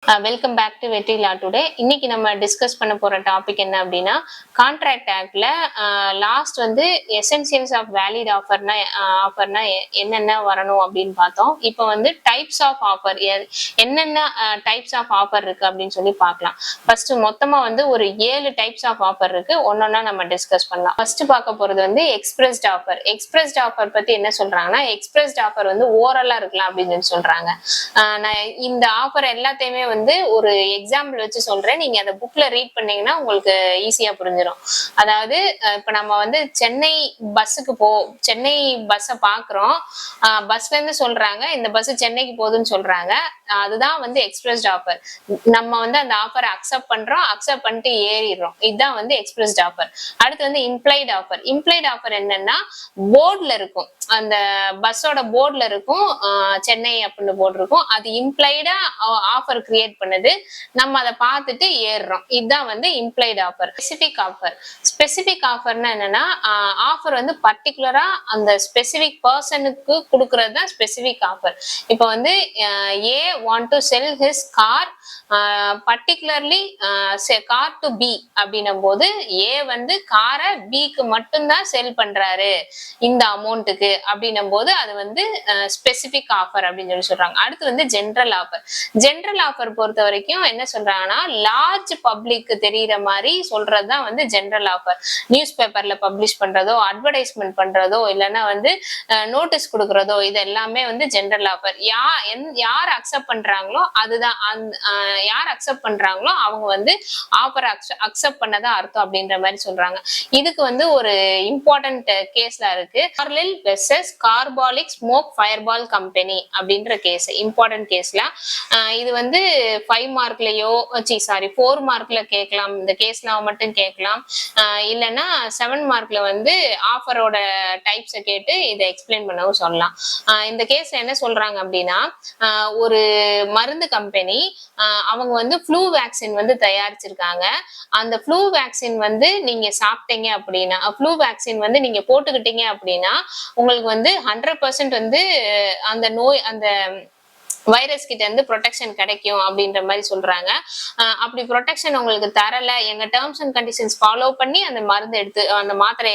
Welcome back to வெற்றிலா today. இன்னைக்கு நம்ம டிஸ்கஸ் பண்ண போற டாபிக் என்ன அப்படின்னா, கான்ட்ராக்ட் ஆக்ட்ல லாஸ்ட் வந்து எசென்சியல்ஸ் ஆஃப் வேலிட் ஆஃபர்னா என்னென்ன வரணும் அப்படின்னு பார்த்தோம். இப்போ வந்து டைப்ஸ் ஆஃப் ஆஃபர் என்னென்ன டைப்ஸ் ஆஃப் ஆஃபர் இருக்கு அப்படின்னு சொல்லி பார்க்கலாம். ஃபர்ஸ்ட் மொத்தமா வந்து ஒரு 7 டைப்ஸ் ஆஃப் ஆஃபர் இருக்கு. ஒன்னொன்னா நம்ம டிஸ்கஸ் பண்ணலாம். ஃபர்ஸ்ட் பார்க்க போறது வந்து எக்ஸ்பிரஸ்ட் ஆஃபர். எக்ஸ்பிரஸ்ட் ஆஃபர் பத்தி என்ன சொல்றாங்கன்னா, எக்ஸ்பிரஸ்ட் ஆஃபர் வந்து ஓரலா இருக்கலாம் அப்படின்னு சொல்றாங்க. நான் இந்த ஆஃபர் எல்லாத்தையுமே வந்து ஒரு எக்ஸாம்பிள் வச்சு சொல்றேன். நீங்க அந்த புக்ல ரீட் பண்ணீங்கன்னா உங்களுக்கு ஈஸியா புரிஞ்சிடும். அதாவது இப்ப நம்ம வந்து சென்னை பஸ்ஸை பாக்குறோம். பஸ்ல இருந்து சொல்றாங்க இந்த பஸ் சென்னைக்கு போகுதுன்னு சொல்றாங்க. அதுதான் வந்து எக்ஸ்பிரஸ்ட் ஆஃபர். நம்ம வந்து அந்த ஆஃபரை அக்செப்ட் பண்றோம், அக்செப்ட் பண்ணிட்டு ஏறிடுறோம். இதுதான் வந்து எக்ஸ்பிரஸ்ட் ஆஃபர். அடுத்து வந்து இம்ப்ளைட் ஆஃபர். இம்ப்ளைட் ஆஃபர் என்னன்னா, போர்ட்ல இருக்கும், அந்த பஸ்ஸோட போர்ட்ல இருக்கும், சென்னை அப்படின்னு போர்டு இருக்கும். அது இம்ப்ளைடா ஆஃபர் கிரியேட் பண்ணுது, நம்ம அதை பார்த்துட்டு ஏறுறோம். இதுதான் வந்து இம்ப்ளைட் ஆஃபர். ஸ்பெசிபிக் ஆஃபர்னா என்னன்னா, ஆஃபர் வந்து பர்டிகுலரா அந்த ஸ்பெசிபிக் பர்சனுக்கு கொடுக்கறது தான் ஸ்பெசிபிக் ஆஃபர். இப்போ வந்து A want to sell his car particularly car to B அப்படின்னும் போது, ஏ வந்து காரை பிக்கு மட்டும்தான் செல் பண்றாரு இந்த அமௌண்ட்டுக்கு அப்படின்னும் போது அது வந்து ஸ்பெசிபிக் ஆஃபர் அப்படின்னு சொல்லி சொல்றாங்க. அடுத்து வந்து ஜென்ரல் ஆஃபர். ஜென்ரல் ஆஃபர் பொறுத்த வரைக்கும் என்ன சொல்றாங்கன்னா, லார்ஜ் பப்ளிக் தெரியுற மாதிரி சொல்றதுதான் வந்து ஜென்ரல் ஆஃபர். நியூஸ் பேப்பர்ல பப்ளிஷ் பண்றதோ, அட்வர்டைஸ்மெண்ட் பண்றதோ, இல்லைன்னா வந்து நோட்டீஸ் கொடுக்கறதோ, இது எல்லாமே வந்து ஜென்ரல் ஆஃபர். யார் அக்செப்ட் பண்றாங்களோ அதுதான், யார் அக்செப்ட் பண்றாங்களோ அவங்க வந்து ஆஃபர் அக்செப்ட் பண்ணதா அர்த்தம் அப்படின்ற மாதிரி சொல்றாங்க. இதுக்கு வந்து ஒரு இம்பார்ட்டன்ட் கேஸ்ல இருக்கு, Carlill versus Carbolic Smoke Fireball Company அப்படின்ற கேஸ். இம்பார்ட்டன்ட் கேஸ்ல இது வந்து 5 மார்க்லயோ 4 மார்க்ல கேட்கலாம். இந்த கேஸ்ல மட்டும் கேட்கலாம். இல்லைன்னா 7 மார்க்ல வந்து ஆஃபரோட டைப்ஸை கேட்டு இதை எக்ஸ்பிளைன் பண்ணவும் சொல்லலாம். இந்த கேஸ்ல என்ன சொல்றாங்க அப்படின்னா, ஒரு மருந்து கம்பெனி அவங்க வந்து ஃப்ளூ வேக்சின் வந்து தயாரிச்சிருக்காங்க. அந்த ஃப்ளூ வேக்சின் வந்து நீங்க சாப்பிட்டீங்க அப்படின்னா, ஃப்ளூ வேக்சின் வந்து நீங்க போட்டுக்கிட்டீங்க அப்படின்னா உங்களுக்கு வந்து 100% வந்து அந்த நோய், அந்த வைரஸ் கிட்ட இருந்து ப்ரொடெக்ஷன் கிடைக்கும் அப்படின்ற மாதிரி சொல்றாங்க. அப்படி ப்ரொடெக்ஷன் உங்களுக்கு தரல, எங்க டேர்ம்ஸ் அண்ட் கண்டிஷன்ஸ் ஃபாலோ பண்ணி அந்த மருந்து எடுத்து, அந்த மாத்திரை,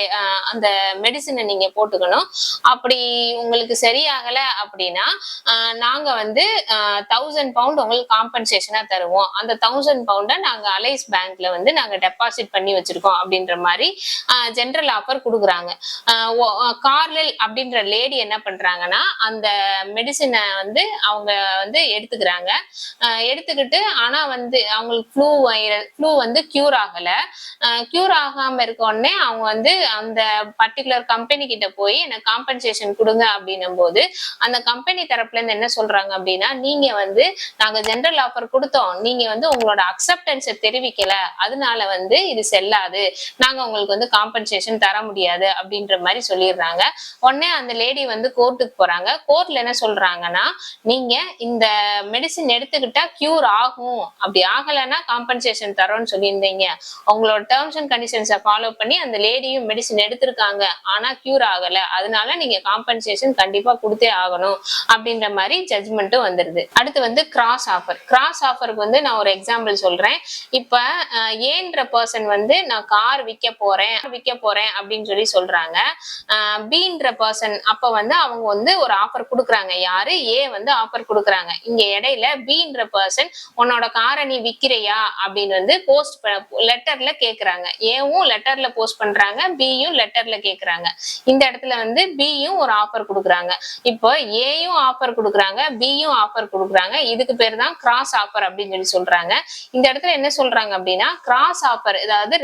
அந்த மெடிசினை நீங்க போட்டுக்கணும். அப்படி உங்களுக்கு சரியாகல அப்படின்னா நாங்க வந்து 1000 பவுண்ட் உங்களுக்கு காம்பன்சேஷனா தருவோம். அந்த 1000 பவுண்டை நாங்க அலைஸ் பேங்க்ல வந்து நாங்க டெபாசிட் பண்ணி வச்சிருக்கோம் அப்படின்ற மாதிரி ஜென்ரல் ஆஃபர் கொடுக்குறாங்க. கார்லில் அப்படின்ற லேடி என்ன பண்றாங்கன்னா, அந்த மெடிசினை வந்து அவங்க வந்து எடுத்துக்கிறாங்க. எடுத்துக்கிட்டு ஆனா வந்து அவங்களுக்கு ஃப்ளூ வந்து கியூர் ஆகல. கியூர் ஆகாம இருக்க உடனே அவங்க வந்து அந்த பர்டிகுலர் கம்பெனி கிட்ட போய் எனக்கு காம்பன்சேஷன் கொடுங்க அப்படின்னும் போது, அந்த கம்பெனி தரப்புல இருந்து என்ன சொல்றாங்க அப்படின்னா, நீங்க வந்து நாங்க ஜென்ரல் ஆஃபர் கொடுத்தோம், நீங்க வந்து உங்களோட அக்செப்டன்ஸை தெரிவிக்கல, அதனால வந்து இது செல்லாது, நாங்க உங்களுக்கு வந்து காம்பன்சேஷன் தர முடியாது அப்படின்ற மாதிரி சொல்லிடுறாங்க. உடனே அந்த லேடி வந்து கோர்ட்டுக்கு போறாங்க. கோர்ட்ல என்ன சொல்றாங்கன்னா, நீங்க இந்த மெடிசின் எடுத்துக்கிட்டா கியூர் ஆகும், அப்படி ஆகலைன்னா காம்பன்சேஷன் தரோம்னு சொல்லியிருந்தீங்க. உங்களோட டேர்ம்ஸ் அண்ட் கண்டிஷன்ஸை ஃபாலோ பண்ணி அந்த லேடியும் மெடிசின் எடுத்திருக்காங்க, ஆனா கியூர் ஆகல, அதனால நீங்க காம்பன்சேஷன் கண்டிப்பா கொடுத்தே ஆகணும் அப்படின்ற மாதிரி ஜட்ஜ்மெண்ட்டும் வந்துருது. அடுத்து வந்து கிராஸ் ஆஃபர். கிராஸ் ஆஃபருக்கு வந்து நான் ஒரு எக்ஸாம்பிள் சொல்றேன். இப்ப ஏன்ற பர்சன் வந்து நான் கார் விற்க போறேன் அப்படின்னு சொல்லி சொல்றாங்க. பீன்ற பர்சன் அப்ப வந்து அவங்க வந்து ஒரு ஆஃபர் கொடுக்குறாங்க. யாரு? ஏ வந்து ஆஃபர் கொடுக்குறாங்க. இங்க இடையில பீன்ற பர்சன் உன்னோட காரை நீ விக்கிறையா அப்படின்னு வந்து லெட்டர்ல கேக்குறாங்க. ஏவும் லெட்டர்ல போஸ்ட் பண்றாங்க, பியும் லெட்டர்ல கேக்குறாங்க. இந்த இடத்துல வந்து பியும் ஒரு ஆஃபர் கொடுக்குறாங்க. இப்போ ஏயும் ஆஃபர் கொடுக்குறாங்க, பியும் ஆஃபர் கொடுக்குறாங்க. இதுக்கு பேர் தான் கிராஸ் ஆஃபர் அப்படின்னு சொல்லி சொல்றாங்க. இந்த இடத்துல என்ன சொல்றாங்க அப்படின்னா, கிராஸ் ஆஃபர், அதாவது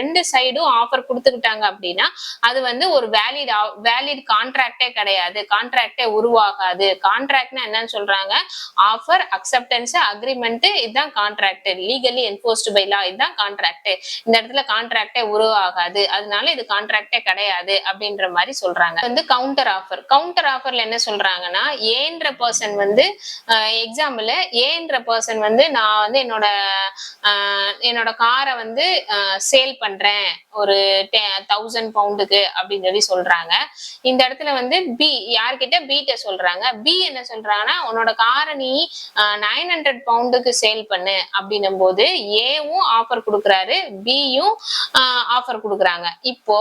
ரெண்டு சைடும் ஆஃபர் கொடுத்துக்கிட்டாங்க அப்படின்னா அது வந்து ஒரு வேலிட் கான்ட்ராக்டே கிடையாது, கான்ட்ராக்டே உருவாகாது. கான்ட்ராக்ட்னா என்னன்னு சொல்றாங்க, ஆஃபர், அக்செப்டன்ஸ், அக்ரிமெண்ட், இதுதான் contract. Legally enforced by law, இதுதான் கான்ட்ராக்ட். இந்த இடத்துல கான்ட்ராக்டே உருவாகாது, அதனால இது கான்ட்ராக்டே கிடையாது அப்படின்ற மாதிரி சொல்றாங்க. வந்து கவுண்டர் ஆஃபர். கவுண்டர் ஆஃபர்ல என்ன சொல்றாங்கன்னா, ஏன்ற பர்சன் வந்து எக்ஸாம்பிள், ஏன்ற பர்சன் வந்து நான் வந்து என்னோட காரை வந்து சேல் பண்றேன் ஒரு 1000 பவுண்டுக்கு அப்படின்னு சொல்லி சொல்றாங்க. இந்த இடத்துல வந்து பி யார்கிட்ட? பீட்ட சொல்றாங்க. பி என்ன சொல்றாங்க, சொல்றாங்கன்னா உன்னோட காரை நீ 900 பவுண்டுக்கு சேல் பண்ணு அப்படின்னும் போது ஏவும் ஆஃபர் கொடுக்குறாரு, பியும் ஆஃபர் கொடுக்குறாங்க. இப்போ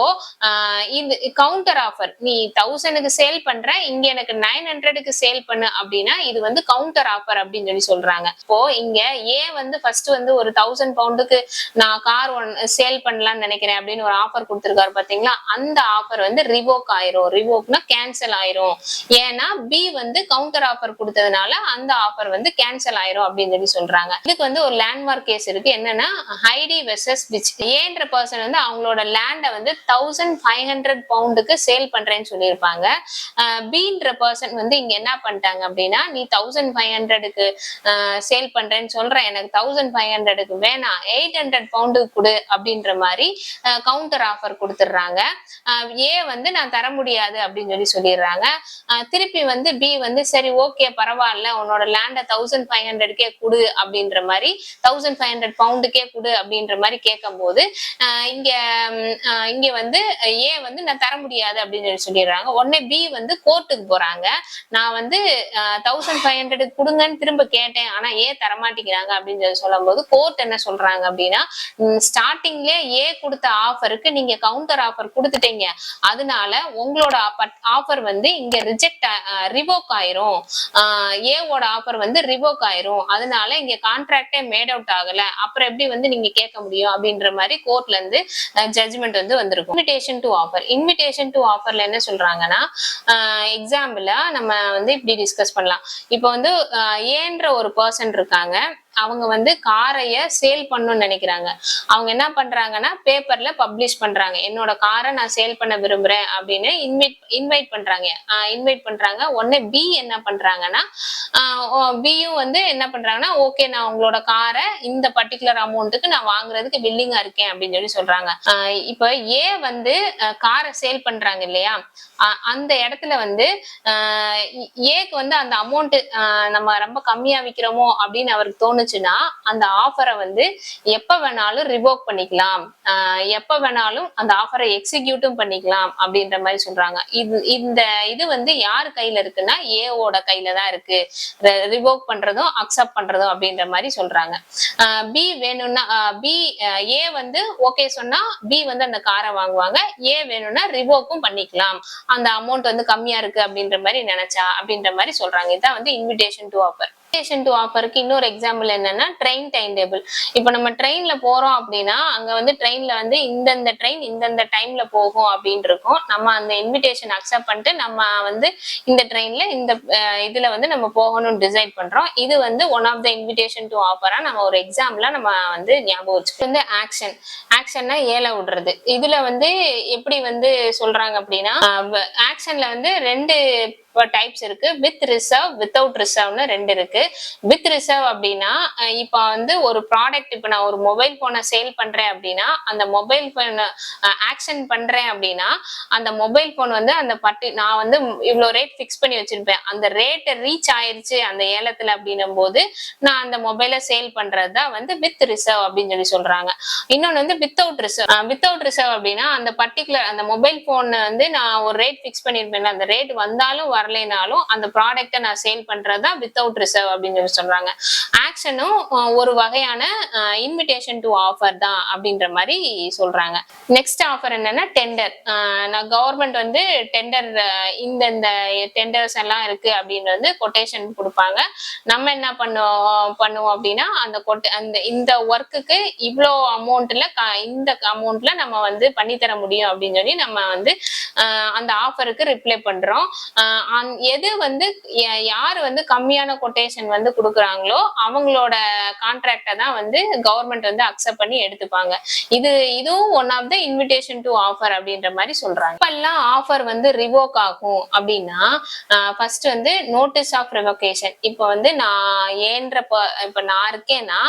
இது கவுண்டர் ஆஃபர், நீ 1000க்கு சேல் பண்ற, இங்க எனக்கு 900க்கு சேல் பண்ணு அப்படின்னா இது வந்து கவுண்டர் ஆஃபர் அப்படின்னு சொல்றாங்க. இப்போ இங்க ஏ வந்து ஃபர்ஸ்ட் வந்து ஒரு 1000 பவுண்டுக்கு நான் கார் சேல் பண்ணலாம்னு நினைக்கிறேன் அப்படின்னு ஒரு ஆஃபர் கொடுத்திருக்காரு பாத்தீங்களா, அந்த ஆஃபர் வந்து ரிவோக் ஆயிரும். ரிவோக்னா கேன்சல் ஆயிரும். ஏன்னா பி வந்து கவுண்டர் ஆஃபர் கொடுத்ததுனால அந்த ஆஃபர் வந்து கேன்சல் ஆயிரும் அப்படின்னு சொல்றாங்க. இதுக்கு வந்து ஒரு லேண்ட்மார்க் கேஸ் இருக்கு. என்னன்னா ஹைடி வெர்சஸ் விச். ஏன்ற பர்சன் வந்து அவங்களோட லேண்ட வந்து 1500 பவுண்டுக்கு சேல் பண்றேன்னு சொல்லியிருப்பாங்க. பீன்ற பர்சன் வந்து இங்க என்ன பண்ணிட்டாங்க அப்படின்னா, நீ 1500க்கு சேல் பண்றேன்னு சொல்ற, எனக்கு 1500க்கு வேணாம், 800 பவுண்டுக்கு கொடு அப்படின்ற மாதிரி கவுண்டர் ஆஃபர் கொடுத்துடுறாங்க. ஏ வந்து நான் தர முடியாது அப்படின்னு சொல்லிடுறாங்க. திருப்பி வந்து பி வந்து சரி ஓகே பரவாயில்ல, உன்னோட லேண்ட 1500க்கே கொடு அப்படின்ற மாதிரி 1500 பவுண்டுக்கே கொடு அப்படின்ற மாதிரி கேட்கும் போது இங்க வந்து ஏ வந்து நான் தர முடியாது அப்படின்னு சொல்லிடுறாங்க. உடனே பி வந்து கோர்ட்டுக்கு போறாங்க. நான் வந்து 1500 கொடுங்கன்னு திரும்ப கேட்டேன், ஆனா ஏ தரமாட்டேங்கிறாங்க அப்படின்னு சொல்லும் போது கோர்ட் என்ன சொல்றாங்க அப்படின்னா, ஸ்டார்டிங்ல ஏ கொடுத்த ஆஃபருக்கு நீங்க கவுண்டர் ஆஃபர் கொடுத்துட்டீங்க, அதனால உங்களோட ஆஃபர் வந்து இங்க ரிவோக் ஆயிரும். ஏவோட ஆஃபர் வந்து ரிவோக் ஆயிரும். அதனால இங்க கான்ட்ராக்டே மேட் அவுட் ஆகல, அப்புறம் எப்படி வந்து நீங்க கேட்க முடியும் அப்படின்ற மாதிரி கோர்ட்ல இருந்து ஜட்ஜ்மெண்ட் வந்து வந்திருக்கும். Invitation to offer. Invitation to ஆஃபர்ல என்ன சொல்றாங்கன்னா, எக்ஸாம்பிளா நம்ம வந்து இப்படி டிஸ்கஸ் பண்ணலாம். இப்போ வந்து ஏன்ற ஒரு பர்சன் இருக்காங்க, அவங்க வந்து காரைய சேல் பண்ணணும்னு நினைக்கிறாங்க. அவங்க என்ன பண்றாங்கன்னா பேப்பர்ல பப்ளிஷ் பண்றாங்க, என்னோட காரை நான் சேல் பண்ண விரும்புறேன் அப்படின்னு இன்வைட் பண்றாங்க. உடனே பி என்ன பண்றாங்கன்னா, பியும் வந்து என்ன பண்றாங்கன்னா, ஓகே நான் உங்களோட காரை இந்த பர்டிகுலர் அமௌண்ட்டுக்கு நான் வாங்குறதுக்கு வில்லிங்கா இருக்கேன் அப்படின்னு சொல்றாங்க. இப்ப ஏ வந்து காரை சேல் பண்றாங்க இல்லையா, அந்த இடத்துல வந்து ஏக்கு வந்து அந்த அமௌண்ட் நம்ம ரொம்ப கம்மியா விக்கிறோமோ அப்படின்னு அவருக்கு தோணுச்சுன்னா அந்த ஆஃபரை வந்து எப்ப வேணாலும் ரிவோக் பண்ணிக்கலாம், எப்ப வேணாலும் அந்த ஆஃபரை எக்ஸிக்யூட்டும் பண்ணிக்கலாம் அப்படின்ற மாதிரி சொல்றாங்க. இது வந்து யாரு கையில இருக்குன்னா ஏவோட கையில தான் இருக்கு, ரிவோக் பண்றதும் அக்செப்ட் பண்றதும் அப்படின்ற மாதிரி சொல்றாங்க. பி வேணும்னா ஏ வந்து ஓகே சொன்னா பி வந்து அந்த காரை வாங்குவாங்க, ஏ வேணும்னா ரிவோக்கும் பண்ணிக்கலாம், அந்த அமௌண்ட் வந்து கம்மியா இருக்கு அப்படின்ற மாதிரி நினைச்சா அப்படின்ற மாதிரி சொல்றாங்க. இதான் வந்து invitation to offer. Invitation to ஆஃபருக்கு இன்னொரு எக்ஸாம்பிள் என்னன்னா ட்ரெயின் டைம் டேபிள். இப்போ நம்ம ட்ரெயின்ல போறோம் அப்படின்னா அங்க வந்து ட்ரெயின்ல வந்து இந்தந்த ட்ரெயின் இந்தந்த டைம்ல போகும் அப்படின்னு இருக்கும். நம்ம அந்த இன்விடேஷன் அக்செப்ட் பண்ணிட்டு நம்ம வந்து இந்த ட்ரெயின்ல இந்த இதுல வந்து நம்ம போகணும்னு டிசைட் பண்றோம். இது வந்து one of the invitation to ஆஃபரா நம்ம ஒரு எக்ஸாம்பிளா நம்ம வந்து ஞாபகம் வச்சுக்கோ. வந்து ஆக்ஷன்னா ஏல விடுறது. இதுல வந்து எப்படி வந்து சொல்றாங்க அப்படின்னா, ஆக்ஷன்ல வந்து 2 டைப்ஸ் இருக்கு. வித் ரிசர்வ், வித்தவுட் ரிசர்வ்னு 2 இருக்கு. வித் ரிசர்வ் அப்படின்னா, இப்ப வந்து ஒரு ப்ராடக்ட், இப்ப நான் ஒரு மொபைல் போனை சேல் பண்றேன் அப்படின்னா, அந்த மொபைல் போன் ஆக்ஷன் பண்றேன் அப்படின்னா அந்த மொபைல் போன் வந்து அந்த நான் வந்து இவ்வளவு ரேட் பிக்ஸ் பண்ணி வச்சிருப்பேன், அந்த ரேட்டை ரீச் ஆயிருச்சு அந்த ஏலத்துல அப்படின்னும் போது நான் அந்த மொபைலை சேல் பண்றதுதான் வந்து வித் ரிசர்வ் அப்படின்னு சொல்றாங்க. இன்னொன்னு வந்து வித்தவுட் ரிசர்வ் அப்படின்னா, அந்த பர்டிகுலர் அந்த மொபைல் போன் வந்து நான் ஒரு ரேட் பிக்ஸ் பண்ணிருப்பேன், அந்த ரேட் வந்தாலும் வரலைனாலும் அந்த ப்ராடக்ட்டை நான் சேல் பண்றதா வித்தவுட் ரிசர்வ் அப்படின்னு சொல்றாங்க. ஆக்ஷனும் ஒரு வகையான இன்விடேஷன் டு ஆஃபர் தான் அப்படின்ற மாதிரி சொல்றாங்க. நெக்ஸ்ட் ஆஃபர் என்னன்னா டெண்டர். நான் கவர்மெண்ட் வந்து டெண்டர், இந்த டெண்டர்ஸ் எல்லாம் இருக்கு அப்படின்னு வந்து கொட்டேஷன் கொடுப்பாங்க. நம்ம என்ன பண்ணுவோம் அப்படின்னா, இந்த ஒர்க்குக்கு இவ்வளோ அமௌண்ட்ல இந்த அமௌண்ட்ல நம்ம வந்து பண்ணித்தர முடியும் அப்படின்னு சொல்லி நம்ம வந்து அந்த ஆஃபருக்கு ரிப்ளை பண்றோம். எது வந்து யாரு வந்து கம்மியான கொட்டேஷன் வந்து கொடுக்குறாங்களோ அவங்களோட கான்ட்ராக்டை தான் வந்து கவர்மெண்ட் வந்து அக்செப்ட் பண்ணி எடுத்துப்பாங்க. இதுவும் one of the invitation to offer அப்படின்ற மாதிரி சொல்றாங்க. இப்பெல்லாம் ஆஃபர் வந்து ரிவோக் ஆகும் அப்படின்னா, ஃபர்ஸ்ட் வந்து நோட்டீஸ் ஆஃப் ரிவோகேஷன். இப்போ வந்து இப்ப நான் இருக்கேன்னா,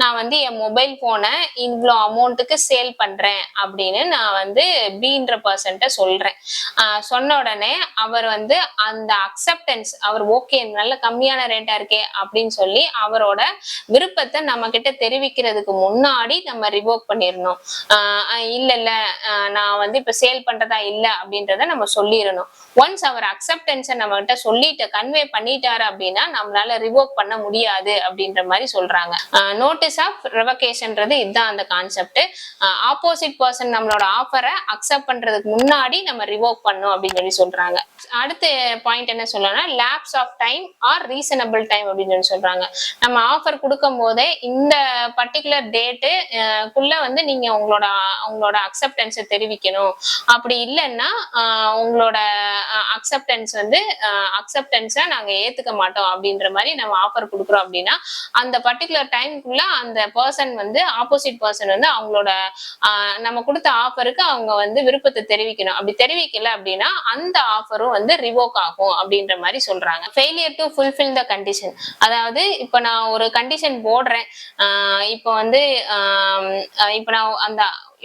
நான் வந்து என் மொபைல் போனை இவ்வளோ அமௌண்ட்டுக்கு சேல் பண்றேன் அப்படின்னு நான் வந்து பீன்ற பர்சன்ட்ட சொல்றேன். சொன்ன உடனே அவர் வந்து அந்த அக்செப்டன்ஸ் அவர் ஓகே நல்ல கம்மியான ரேட்டா இருக்கே அப்படின்னு சொல்லி அவரோட விருப்பத்தை நம்ம கிட்ட தெரிவிக்கிறதுக்கு முன்னாடி நம்ம ரிவோக் பண்ணிடணும். இல்ல இல்ல நான் வந்து இப்ப சேல் பண்றதா இல்ல அப்படின்றத நம்ம சொல்லிடணும். ஒன்ஸ் அவர் அக்செப்டன்ஸை நம்ம கிட்ட சொல்லிட்டு கன்வே பண்ணிட்டாரு அப்படின்னா நம்மளால ரிவோக் பண்ண முடியாது அப்படின்ற மாதிரி சொல்றாங்க. நோட்டீஸ் ஆஃப் ரெவகேஷன்ன்றது இதுதான் அந்த கான்செப்ட். ஆப்போசிட் பர்சன் நம்மளோட ஆஃபரை அக்செப்ட் பண்றதுக்கு முன்னாடி நம்ம ரிவோக் பண்ணும் அப்படின்னு சொல்லி சொல்றாங்க. அடுத்த பாயிண்ட் என்ன சொல்லணும்னா lapse of time or reasonable time அப்படின்னு சொல்லி சொல்றாங்க. நம்ம ஆஃபர் கொடுக்கும் போதே இந்த பர்டிகுலர் டேட்டு குள்ள வந்து நீங்க உங்களோட அக்செப்டன்ஸை தெரிவிக்கணும். அப்படி இல்லைன்னா உங்களோட அக்செப்டன்ஸ் வந்து அக்செப்டன்ஸை நாங்க ஏத்துக்க மாட்டோம் அப்படின்ற மாதிரி நம்ம ஆஃபர் கொடுக்குறோம் அப்படின்னா அந்த பர்டிகுலர் டைம்குள்ள அந்த பர்சன் வந்து ஆப்போசிட் பர்சன் வந்து அவங்களோட நம்ம கொடுத்த ஆஃபருக்கு அவங்க வந்து விருப்பத்தை தெரிவிக்கணும். அப்படி தெரிவிக்கல அப்படின்னா அந்த ஆஃபரும் வந்து ரிவோக் ஆகும் அப்படின்ற மாதிரி சொல்றாங்க. Failure to fulfil the condition, அதாவது இப்ப நான் ஒரு கண்டிஷன் போடுறேன். இப்போ வந்து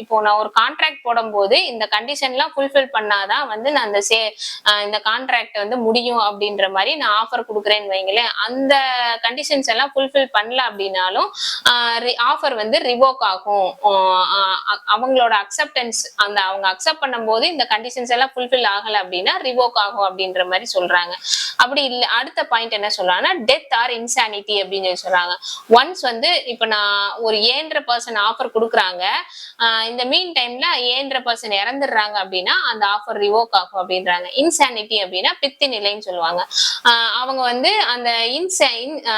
இப்போ நான் ஒரு கான்ட்ராக்ட் போடும்போது இந்த கண்டிஷன்லாம் ஃபுல்ஃபில் பண்ணாதான் வந்து நான் இந்த கான்ட்ராக்ட் வந்து முடியும் அப்படின்ற மாதிரி நான் ஆஃபர் கொடுக்குறேன்னு வைங்களேன். அந்த கண்டிஷன்ஸ் எல்லாம் ஃபுல்ஃபில் பண்ணல அப்படின்னாலும் ஆஃபர் வந்து ரிவோக் ஆகும். அவங்களோட அக்செப்டன்ஸ் அவங்க அக்செப்ட் பண்ணும்போது இந்த கண்டிஷன்ஸ் எல்லாம் ஃபுல்ஃபில் ஆகல அப்படின்னா ரிவோக் ஆகும் அப்படின்ற மாதிரி சொல்றாங்க. அப்படி இல்லை அடுத்த பாயிண்ட் என்ன சொல்றாங்கன்னா டெத் ஆர் இன்சானிட்டி அப்படின்னு சொல்றாங்க. ஒன்ஸ் வந்து இப்ப நான் ஒரு ஏன்ற பர்சன் ஆஃபர் கொடுக்குறாங்க, இந்த மீன் டைம்ல ஏன்ற பர்சன் இறந்துடுறாங்க அப்படின்னா அந்த ஆஃபர் ரிவோக் ஆகும் அப்படின்றாங்க. இன்சானிட்டி அப்படின்னா பித்து நிலைன்னு சொல்லுவாங்க. அவங்க வந்து அந்த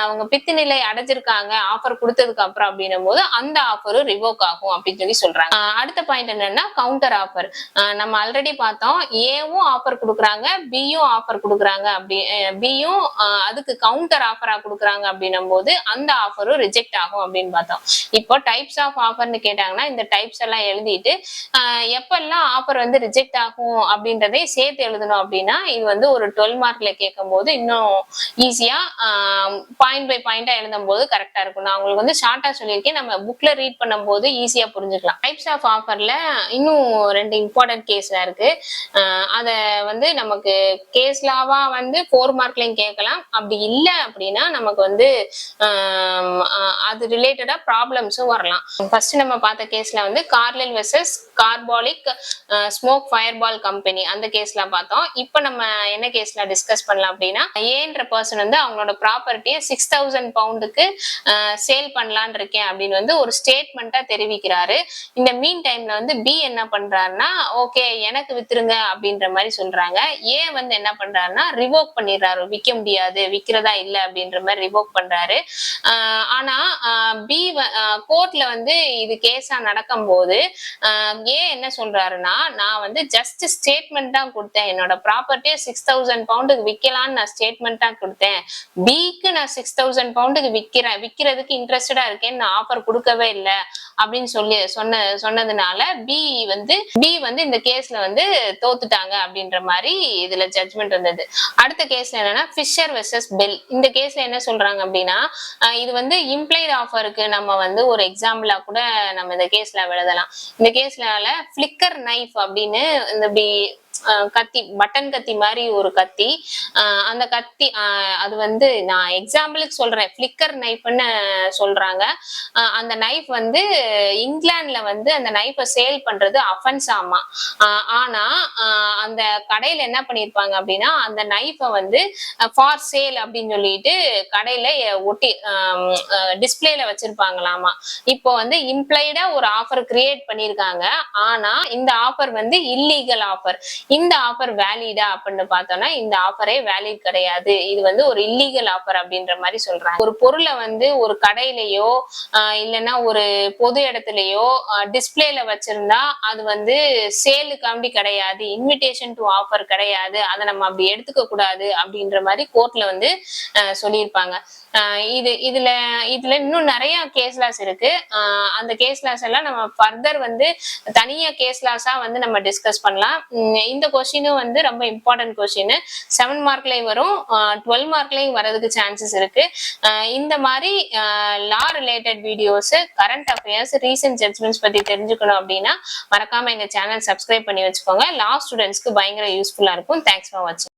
அவங்க பித்து நிலை அடைஞ்சிருக்காங்க ஆஃபர் கொடுத்ததுக்கு அப்புறம் அப்படின்னும் போது அந்த ஆஃபரும் ரிவோக் ஆகும் அப்படின்னு சொல்லி சொல்றாங்க. அடுத்த பாயிண்ட் என்னன்னா கவுண்டர் ஆஃபர். நம்ம ஆல்ரெடி பார்த்தோம், ஏவும் ஆஃபர் கொடுக்குறாங்க, பியும் ஆஃபர் கொடுக்குறாங்க, அப்படி பியும் அதுக்கு கவுண்டர் ஆஃபரா கொடுக்குறாங்க அப்படின்னும் போது அந்த ஆஃபரும் ரிஜெக்ட் ஆகும் அப்படின்னு பார்த்தோம். இப்போ டைப்ஸ் ஆஃப் ஆஃபர்னு கேட்டாங்கன்னா இந்த டைப்ஸ் எல்லாம் எழுதிட்டு எப்பெல்லாம் ஆஃபர் வந்து ரிஜெக்ட் ஆகும் அப்படின்றதை சேர்த்து எழுதணும். அப்படின்னா இது வந்து ஒரு 12 மார்க்ல கேட்கும் போது இன்னும் ஈஸியா பாயிண்ட் பை பாயிண்டா எழுதும் போது கரெக்டா இருக்கும். நான் உங்களுக்கு வந்து ஷார்ட்டா சொல்லியிருக்கேன், நம்ம புக்ல ரீட் பண்ணும் போது ஈஸியா புரிஞ்சுக்கலாம். டைப்ஸ் ஆஃப் ஆஃபர்ல இன்னும் 2 இம்பார்ட்டன்ட் கேஸ்ல இருக்கு. அத வந்து நமக்கு கேஸ்லாவா வந்து 4 மார்க்லயும் கேட்கலாம். அப்படி இல்லை அப்படின்னா நமக்கு வந்து அது ரிலேட்டடா ப்ராப்ளம்ஸும் வரலாம். ஃபர்ஸ்ட் நம்ம பார்த்த கேஸ்ல வந்து Carlill versus Carbolic Smoke Fireball Company அந்த கேஸ்ல பார்த்தோம். இப்போ நம்ம என்ன கேஸ்ல டிஸ்கஸ் பண்ணலாம் அப்படின்னா ஏன்ற பர்சன் வந்து அவங்களோட ப்ராப்பர்ட்டியை 6000 பவுண்டுக்கு சேல் பண்ணலான் இருக்கேன் அப்படின்னு வந்து ஒரு ஸ்டேட்மெண்டா தெரிவிக்கிறாரு. இந்த மீன் டைம்ல வந்து பி என்ன பண்றாருன்னா ஓகே எனக்கு வித்துருங்க அப்படின்ற மாதிரி சொல்றாங்க. ஏ வந்து என்ன பண்றாருன்னா ரிவோக் பண்ணிடுறாரு, விற்க முடியாது, விற்கிறதா இல்லை அப்படின்ற மாதிரி ரிவோக் பண்றாரு. ஆனா பி கோர்ட்ல வந்து இது கேஸா நடக்கும் போது ஏ என்ன சொல்றாருன்னா நான் வந்து ஜஸ்ட் ஸ்டேட்மெண்ட் தான் கொடுத்தேன், என்னோட ப்ராப்பர்ட்டியை 6000 பவுண்டுக்கு விற்கலான்னு நான் ஸ்டேட்மெண்ட் தான் கொடுத்தேன், பிக்கு நான் 6000 பவுண்டுக்கு விற்கிறதுக்கு இன்ட்ரெஸ்டடா இருக்கேன்னு நான் ஆஃபர் கொடுக்கவே இல்லை அப்படின்னு சொன்னதுனால பி வந்து இந்த கேஸ்ல வந்து தோத்துட்டாங்க அப்படின்ற மாதிரி இதுல ஜட்ஜ்மெண்ட் வந்தது. அடுத்த கேஸ்ல என்னன்னா ஃபிஷர் வெர்சஸ் பெல். இந்த கேஸ்ல என்ன சொல்றாங்க அப்படின்னா இது வந்து இம்ப்ளைட் ஆஃபருக்கு நம்ம வந்து ஒரு எக்ஸாம்பிளா கூட நம்ம இந்த கேஸ்ல எழுதலாம். இந்த கேஸ்ல ஃபிளிக்கர் நைஃப் அப்படின்னு இந்த கத்தி, பட்டன் கத்தி மாதிரி ஒரு கத்தி, அந்த கத்தி அது வந்து நான் எக்ஸாம்பிளுக்கு சொல்றேன், ஃபிளிக்கர் நைஃப்னு சொல்றாங்க. அந்த நைஃப் வந்து இங்கிலாந்துல வந்து அந்த நைஃபை சேல் பண்றது அஃபென்ஸ் ஆமா. ஆனா அந்த கடையில என்ன பண்ணிருப்பாங்க அப்படின்னா அந்த நைஃபை வந்து ஃபார் சேல் அப்படின்னு சொல்லிட்டு கடையில ஒட்டி டிஸ்பிளேல வச்சிருப்பாங்களாமா. இப்போ வந்து இம்ப்ளைடா ஒரு ஆஃபர் கிரியேட் பண்ணிருக்காங்க. ஆனா இந்த ஆஃபர் வந்து இல்லீகல் ஆஃபர். இந்த ஆஃபர் வேலிடா அப்படின்னு பார்த்தோம்னா இந்த ஆஃபரே வேலிட் கிடையாது, இது வந்து ஒரு இல்லீகல் ஆஃபர் அப்படின்ற மாதிரி சொல்றாங்க. ஒரு பொருளை வந்து ஒரு கடையிலயோ இல்லைன்னா ஒரு பொது இடத்துலயோ டிஸ்பிளேல வச்சிருந்தா அது வந்து சேலுக்காண்டி கிடையாது, இன்விடேஷன் டு ஆஃபர் கிடையாது, அதை நம்ம அப்படி எடுத்துக்க கூடாது அப்படின்ற மாதிரி கோர்ட்ல வந்து சொல்லியிருப்பாங்க. இதுல இன்னும் நிறைய கேஸ்லாஸ் இருக்கு. அந்த கேஸ்லாஸ் எல்லாம் நம்ம ஃபர்தர் வந்து தனியா கேஸ்லாஸா வந்து நம்ம டிஸ்கஸ் பண்ணலாம். இந்த கொஸ்டினும் வந்து ரொம்ப இம்பார்ட்டன்ட் கொஸ்டின். 7 மார்க்லயும் வரும், 12 மார்க்லயும் வரதுக்கு சான்சஸ் இருக்கு. இந்த மாதிரி law related videos, current affairs, recent judgements பத்தி தெரிஞ்சுக்கணும் அப்படின்னா மறக்காம எங்க சேனல் சப்ஸ்கிரைப் பண்ணி வச்சுக்கோங்க. லா ஸ்டூடெண்ட்ஸ்க்கு பயங்கர யூஸ்ஃபுல்லா இருக்கும். தேங்க்ஸ் ஃபார் வாட்சிங்.